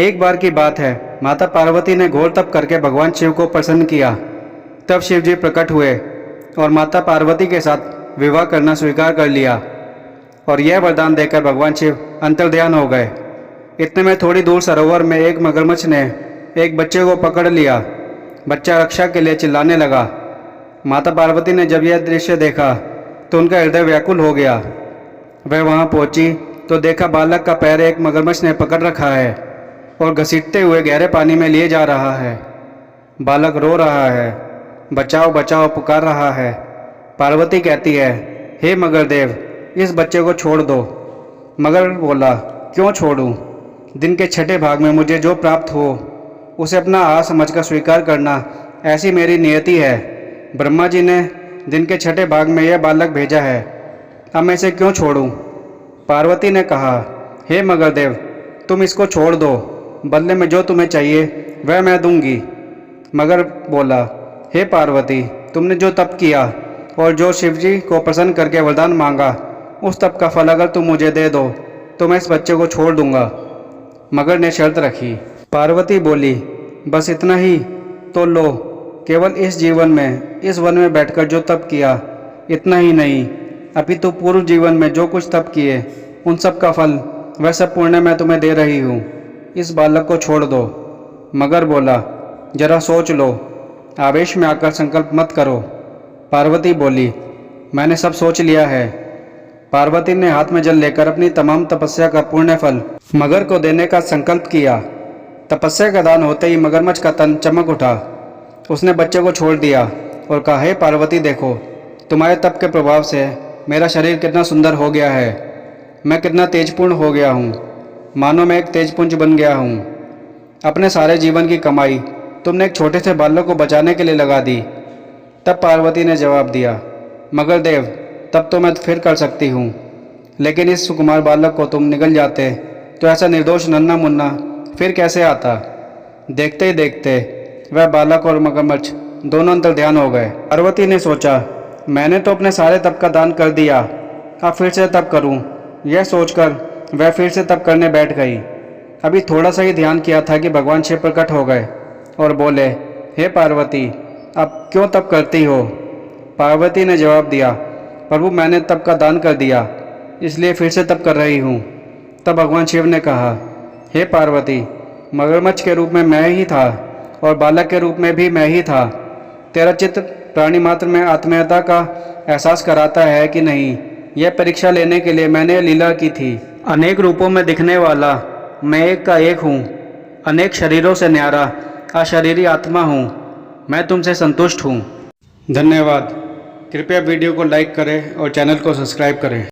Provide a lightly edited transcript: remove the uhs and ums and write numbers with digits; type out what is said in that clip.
एक बार की बात है, माता पार्वती ने घोर तप करके भगवान शिव को प्रसन्न किया। तब शिव जी प्रकट हुए और माता पार्वती के साथ विवाह करना स्वीकार कर लिया और यह वरदान देकर भगवान शिव अंतर्ध्यान हो गए। इतने में थोड़ी दूर सरोवर में एक मगरमच्छ ने एक बच्चे को पकड़ लिया। बच्चा रक्षा के लिए चिल्लाने लगा। माता पार्वती ने जब यह दृश्य देखा तो उनका हृदय व्याकुल हो गया। वह वहाँ पहुँची तो देखा बालक का पैर एक मगरमच्छ ने पकड़ रखा है और घसीटते हुए गहरे पानी में लिए जा रहा है। बालक रो रहा है, बचाओ बचाओ पुकार रहा है। पार्वती कहती है, हे मगरदेव, इस बच्चे को छोड़ दो। मगर बोला, क्यों छोड़ूं? दिन के छठे भाग में मुझे जो प्राप्त हो उसे अपना आहार समझकर स्वीकार करना, ऐसी मेरी नियति है। ब्रह्मा जी ने दिन के छठे भाग में यह बालक भेजा है, अब मैं इसे क्यों छोड़ूं? पार्वती ने कहा, हे मगरदेव, तुम इसको छोड़ दो, बदले में जो तुम्हें चाहिए वह मैं दूंगी। मगर बोला, हे पार्वती, तुमने जो तप किया और जो शिवजी को प्रसन्न करके वरदान मांगा, उस तप का फल अगर तुम मुझे दे दो तो मैं इस बच्चे को छोड़ दूंगा। मगर ने शर्त रखी। पार्वती बोली, बस इतना ही तो लो, केवल इस जीवन में इस वन में बैठकर जो तप किया, इतना ही नहीं, अपितु पूर्व जीवन में जो कुछ तप किए उन सब का फल, वह सब पुण्य मैं तुम्हें दे रही हूँ। इस बालक को छोड़ दो। मगर बोला, जरा सोच लो, आवेश में आकर संकल्प मत करो। पार्वती बोली, मैंने सब सोच लिया है। पार्वती ने हाथ में जल लेकर अपनी तमाम तपस्या का पुण्य फल मगर को देने का संकल्प किया। तपस्या का दान होते ही मगरमच्छ का तन चमक उठा। उसने बच्चे को छोड़ दिया और कहा, हे पार्वती, देखो, तुम्हारे तप के प्रभाव से मेरा शरीर कितना सुंदर हो गया है। मैं कितना तेजपूर्ण हो गया हूँ, मानो मैं एक तेजपुंज बन गया हूँ। अपने सारे जीवन की कमाई तुमने एक छोटे से बालक को बचाने के लिए लगा दी। तब पार्वती ने जवाब दिया, मगर देव, तब तो मैं फिर कर सकती हूँ, लेकिन इस सुकुमार बालक को तुम निगल जाते तो ऐसा निर्दोष नन्हा मुन्ना फिर कैसे आता। देखते ही देखते वह बालक और मगरमच्छ दोनों अंतर्ध्यान हो गए। पार्वती ने सोचा, मैंने तो अपने सारे तप का दान कर दिया, अब फिर से तप करूं। यह सोचकर वह फिर से तप करने बैठ गई। अभी थोड़ा सा ही ध्यान किया था कि भगवान शिव प्रकट हो गए और बोले, हे पार्वती, अब क्यों तप करती हो? पार्वती ने जवाब दिया, प्रभु, मैंने तप का दान कर दिया, इसलिए फिर से तप कर रही हूँ। तब भगवान शिव ने कहा, हे पार्वती, मगरमच्छ के रूप में मैं ही था और बालक के रूप में भी मैं ही था। तेरा चित्त प्राणी मात्र में आत्मीयता का एहसास कराता है कि नहीं, यह परीक्षा लेने के लिए मैंने लीला की थी। अनेक रूपों में दिखने वाला मैं एक का एक हूँ, अनेक शरीरों से न्यारा अशरीरी आत्मा हूँ। मैं तुमसे संतुष्ट हूँ। धन्यवाद। कृपया वीडियो को लाइक करें और चैनल को सब्सक्राइब करें।